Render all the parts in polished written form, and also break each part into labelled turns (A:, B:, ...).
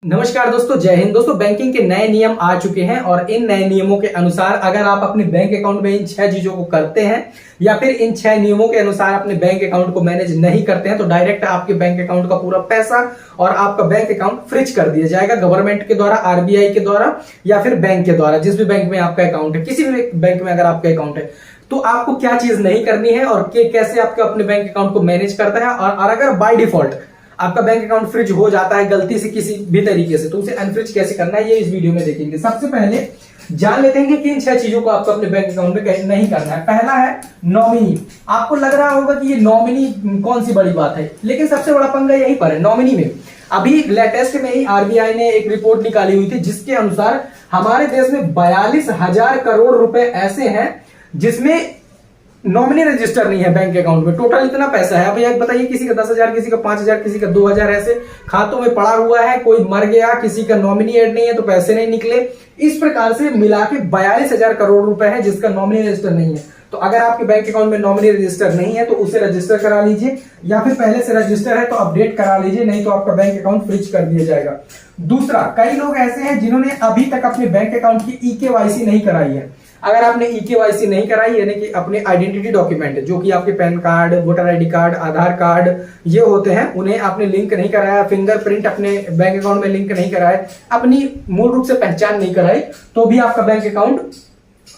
A: नमस्कार दोस्तों, जय हिंद। दोस्तों, बैंकिंग के नए नियम आ चुके हैं और इन नए नियमों के अनुसार अगर आप अपने बैंक अकाउंट में इन 6 चीजों को करते हैं या फिर इन 6 नियमों के अनुसार अपने बैंक अकाउंट को मैनेज नहीं करते हैं तो डायरेक्ट आपके बैंक अकाउंट का पूरा पैसा और आपका बैंक अकाउंट फ्रीज कर दिया जाएगा गवर्नमेंट के द्वारा, आरबीआई के द्वारा या फिर बैंक के द्वारा। जिस भी बैंक में आपका अकाउंट है, किसी भी बैंक में अगर आपका अकाउंट है तो आपको क्या चीज नहीं करनी है और कैसे आपके अपने बैंक अकाउंट को मैनेज करता है। और अगर बाय डिफॉल्ट आपका बैंक अकाउंट फ्रिज हो जाता है गलती से किसी भी तरीके से, तो उसे अनफ्रिज कैसे करना है ये इस वीडियो में देखेंगे। सबसे पहले जान लेते हैं कि किन 6 चीजों को आपको अपने बैंक अकाउंट में नहीं करना है। पहला है नॉमिनी। आपको लग रहा होगा कि ये नॉमिनी कौन सी बड़ी बात है, लेकिन सबसे बड़ा पंगा यहीं पर है नॉमिनी में। अभी लेटेस्ट में ही आरबीआई ने एक रिपोर्ट निकाली हुई थी जिसके अनुसार हमारे देश में 42,000 करोड़ रुपए ऐसे हैं जिसमें नॉमिनी रजिस्टर नहीं है बैंक अकाउंट में। टोटल इतना पैसा है। अब ये बताइए, किसी का 10,000, किसी का 5,000, किसी का 2,000 ऐसे खातों में पड़ा हुआ है, कोई मर गया, किसी का नॉमिनी ऐड नहीं है तो पैसे नहीं निकले। इस प्रकार से मिला के 42,000 करोड़ रुपए है जिसका नॉमिनी रजिस्टर नहीं है। तो अगर आपके बैंक अकाउंट में नॉमिनी रजिस्टर नहीं है तो उसे रजिस्टर करा लीजिए, या फिर पहले से रजिस्टर है तो अपडेट करा लीजिए, नहीं तो आपका बैंक अकाउंट फ्रीज कर दिया जाएगा। दूसरा, कई लोग ऐसे हैं जिन्होंने अभी तक अपने बैंक अकाउंट की ईकेवाईसी नहीं कराई है। अगर आपने ईकेवाईसी नहीं कराई, यानी कि अपने आइडेंटिटी डॉक्यूमेंट जो कि आपके pan card, voter ID card, Aadhaar card ये होते हैं, उन्हें आपने लिंक नहीं कराया, फिंगरप्रिंट अपने बैंक अकाउंट में लिंक नहीं कराया, अपनी मूल रूप से पहचान नहीं कराई, तो भी आपका बैंक अकाउंट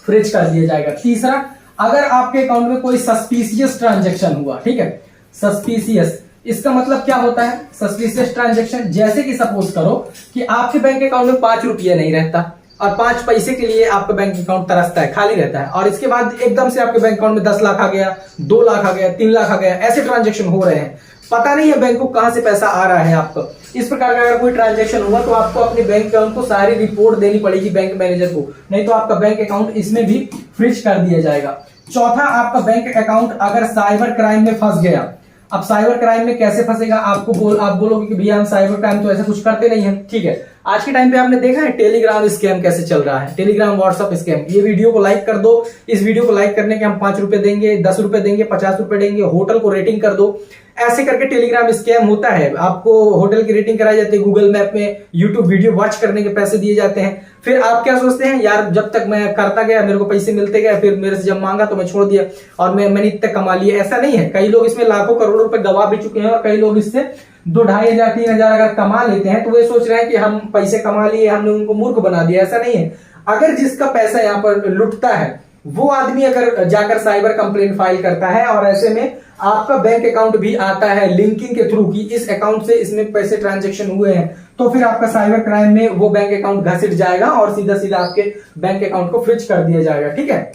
A: फ्रीज कर दिया जाएगा। तीसरा, अगर आपके अकाउंट में कोई सस्पिशियस ट्रांजेक्शन हुआ, ठीक है, सस्पिशियस इसका मतलब क्या होता है? सस्पिशियस ट्रांजेक्शन जैसे कि सपोज करो कि आपके बैंक अकाउंट में 5 रुपया नहीं रहता और 5 पैसे के लिए आपका बैंक अकाउंट तरसता है, खाली रहता है, और इसके बाद एकदम से आपके बैंक अकाउंट में 10 लाख आ गया, 2 लाख आ गया, 3 लाख आ गया, ऐसे ट्रांजेक्शन हो रहे हैं। पता नहीं है बैंक को कहां से पैसा आ रहा है आपको। इस प्रकार का अगर कोई ट्रांजेक्शन हुआ तो आपको अपने बैंक अकाउंट को सारी रिपोर्ट देनी पड़ेगी बैंक मैनेजर को, नहीं तो आपका बैंक अकाउंट इसमें भी फ्रीज कर दिया जाएगा। चौथा, आपका बैंक अकाउंट अगर साइबर क्राइम में फंस गया। अब साइबर क्राइम में कैसे फंसेगा? आप बोलोगे कि भैया हम साइबर क्राइम तो ऐसा कुछ करते नहीं है। ठीक है, आज के टाइम पे आपने देखा है टेलीग्राम स्कैम कैसे चल रहा है, टेलीग्राम व्हाट्सएप स्कैम। ये वीडियो को लाइक कर दो। इस वीडियो को लाइक करने के हम 5 रुपए देंगे, 10 रुपए देंगे, 50 रुपए देंगे। होटल को रेटिंग कर दो। ऐसे करके टेलीग्राम स्कैम होता है। आपको होटल की रेटिंग कराई जाती है, गूगल मैप में यूट्यूब वीडियो वॉच करने के पैसे दिए जाते हैं। फिर आप क्या सोचते हैं, यार जब तक मैं करता गया मेरे को पैसे मिलते गए, फिर मेरे से जब मांगा तो मैं छोड़ दिया और मैंने इतना कमा लिया। ऐसा नहीं है। कई लोग इसमें लाखों करोड़ों रुपए गवा भी चुके हैं और कई लोग इससे 2,500, 3,000 अगर कमा लेते हैं तो वे सोच रहे हैं कि हम पैसे कमा लिए, हमने उनको मूर्ख बना दिया। ऐसा नहीं है। अगर जिसका पैसा यहाँ पर लुटता है वो आदमी अगर जाकर साइबर कंप्लेंट फाइल करता है और ऐसे में आपका बैंक अकाउंट भी आता है लिंकिंग के थ्रू की इस अकाउंट से इसमें पैसे ट्रांजैक्शन हुए हैं, तो फिर आपका साइबर क्राइम में वो बैंक अकाउंट घसीट जाएगा और सीधा सीधा आपके बैंक अकाउंट को फ्रीज कर दिया जाएगा। ठीक है।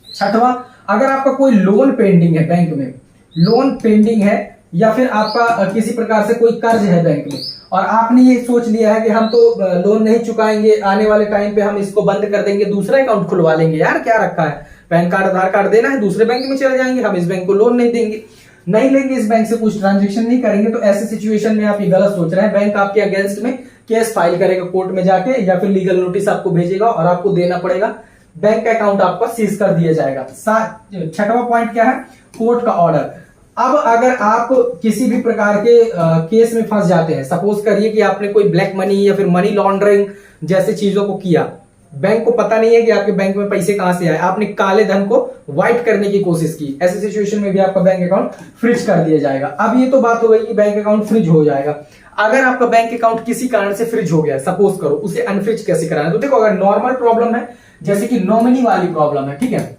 A: छठवां, अगर आपका कोई लोन पेंडिंग है, बैंक में लोन पेंडिंग है या फिर आपका किसी प्रकार से कोई कर्ज है बैंक में और आपने ये सोच लिया है कि हम तो लोन नहीं चुकाएंगे, आने वाले टाइम पे हम इसको बंद कर देंगे, दूसरा अकाउंट खुलवा लेंगे। यार क्या रखा है, पैन कार्ड, आधार कार्ड देना है, दूसरे बैंक में चले जाएंगे, हम इस बैंक को लोन नहीं देंगे, नहीं लेंगे, इस बैंक से कुछ ट्रांजेक्शन नहीं करेंगे। तो ऐसे सिचुएशन में आप ये गलत सोच रहे हैं। बैंक आपके अगेंस्ट में केस फाइल करेगा कोर्ट में जाके, या फिर लीगल नोटिस आपको भेजेगा और आपको देना पड़ेगा, बैंक अकाउंट आपका सीज कर दिया जाएगा। छठवां पॉइंट क्या है? कोर्ट का ऑर्डर। अब अगर आप किसी भी प्रकार के केस में फंस जाते हैं, सपोज करिए कि आपने कोई ब्लैक मनी या फिर मनी लॉन्ड्रिंग जैसे चीजों को किया, बैंक को पता नहीं है कि आपके बैंक में पैसे कहां से आए, आपने काले धन को व्हाइट करने की कोशिश की, ऐसे सिचुएशन में भी आपका बैंक अकाउंट फ्रीज कर दिया जाएगा। अब ये तो बात हो गई कि बैंक अकाउंट फ्रीज हो जाएगा। अगर आपका बैंक अकाउंट किसी कारण से फ्रीज हो गया, सपोज करो, उसे अनफ्रीज कैसे कराना है? तो देखो, अगर नॉर्मल प्रॉब्लम है जैसे कि नॉमिनी वाली प्रॉब्लम है, ठीक है,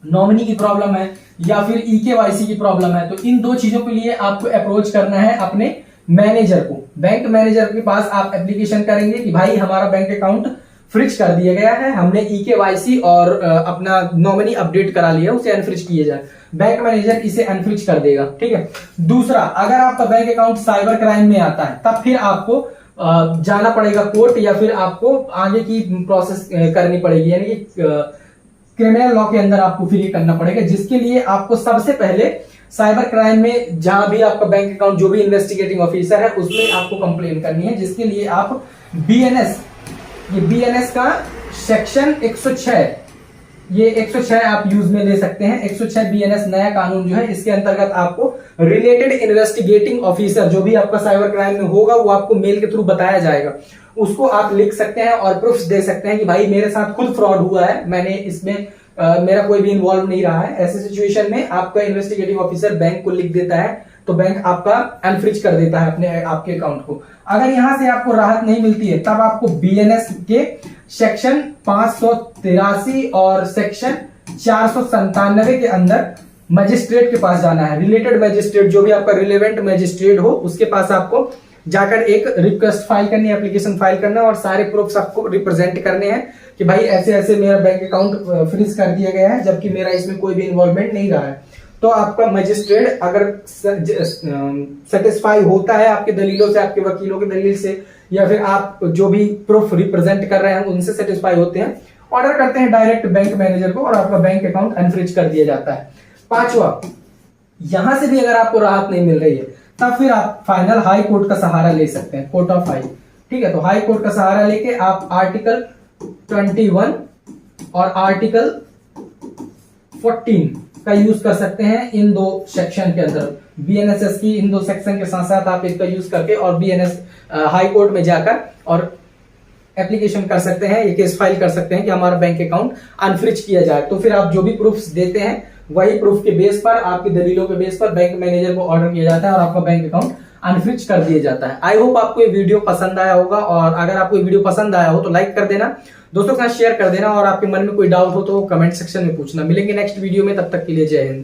A: नॉमिनी की प्रॉब्लम है या फिर ईकेवाईसी की प्रॉब्लम है, तो इन 2 चीजों के लिए आपको अप्रोच करना है अपने मैनेजर को। बैंक मैनेजर के पास आप एप्लीकेशन करेंगे कि भाई हमारा बैंक अकाउंट फ्रीज कर दिया गया है, हमने ईकेवाईसी और अपना नॉमिनी अपडेट करा लिया, उसे अनफ्रीज किया जाए। बैंक मैनेजर इसे अनफ्रीज कर देगा। ठीक है। दूसरा, अगर आपका बैंक अकाउंट साइबर क्राइम में आता है तब फिर आपको जाना पड़ेगा कोर्ट, या फिर आपको आगे की प्रोसेस करनी पड़ेगी, यानी कि क्रिमिनल लॉ के अंदर आपको फिर ये करना पड़ेगा, जिसके लिए आपको सबसे पहले साइबर क्राइम में जहां भी आपका बैंक अकाउंट, जो भी इन्वेस्टिगेटिंग ऑफिसर है उसमें आपको कंप्लेन करनी है, जिसके लिए आप बीएनएस, ये बीएनएस का सेक्शन 106 ये 106 आप यूज में ले सकते हैं। 106 बीएनएस नया कानून जो है, इसके अंतर्गत आपको रिलेटेड इन्वेस्टिगेटिंग ऑफिसर जो भी आपका साइबर क्राइम में होगा वो आपको मेल के थ्रू बताया जाएगा, उसको आप लिख सकते हैं और प्रूफ दे सकते हैं कि भाई मेरे साथ खुद फ्रॉड हुआ है, मैंने इसमें मेरा कोई भी इन्वॉल्व नहीं रहा है। ऐसे सिचुएशन में आपका इन्वेस्टिगेटिव ऑफिसर बैंक को लिख देता है तो बैंक आपका अनफ्रीज कर देता है अपने आपके अकाउंट को। अगर यहां से आपको राहत नहीं मिलती है तब आपको बीएनएस के सेक्शन 583 और सेक्शन 497 के अंदर मजिस्ट्रेट के पास जाना है। रिलेटेड मजिस्ट्रेट जो भी आपका रिलेवेंट मजिस्ट्रेट हो उसके पास आपको जाकर एक रिक्वेस्ट फाइल करनी है, एप्लीकेशन फाइल करना है और सारे प्रूफ्स आपको रिप्रेजेंट करने हैं कि भाई ऐसे ऐसे मेरा बैंक अकाउंट फ्रीज कर दिया गया है जबकि मेरा इसमें कोई भी इन्वॉल्वमेंट नहीं रहा है। तो आपका मजिस्ट्रेट अगर सेटिस्फाई होता है आपके दलीलों से, आपके वकीलों के दलील से, या फिर आप जो भी प्रूफ रिप्रेजेंट कर रहे हैं उनसे सेटिस्फाई होते हैं, ऑर्डर करते हैं डायरेक्ट बैंक मैनेजर को और आपका बैंक अकाउंट अनफ्रीज कर दिया जाता है। पांचवा, यहां से भी अगर आपको राहत नहीं मिल रही है तब फिर आप फाइनल हाई कोर्ट का सहारा ले सकते हैं, कोर्ट ऑफ हाई। ठीक है, तो हाई कोर्ट का सहारा लेके आप आर्टिकल 21 और आर्टिकल 14 का यूज कर सकते हैं इन दो सेक्शन के अंदर। बीएनएसएस की इन दो सेक्शन के साथ साथ आप इसका यूज करके और बीएनएस हाई कोर्ट में जाकर और एप्लीकेशन कर सकते हैं, ये केस फाइल कर सकते हैं कि हमारा बैंक अकाउंट अनफ्रीज किया जाए। तो फिर आप जो भी प्रूफ्स देते हैं वही प्रूफ के बेस पर, आपकी दलीलों के बेस पर बैंक मैनेजर को ऑर्डर किया जाता है और आपका बैंक अकाउंट अनफ्रीज कर दिया जाता है। आई होप आपको ये वीडियो पसंद आया होगा और अगर आपको ये वीडियो पसंद आया हो तो लाइक कर देना, दोस्तों के साथ शेयर कर देना और आपके मन में कोई डाउट हो तो कमेंट सेक्शन में पूछना। मिलेंगे नेक्स्ट वीडियो में, तब तक के लिए जय हिंद।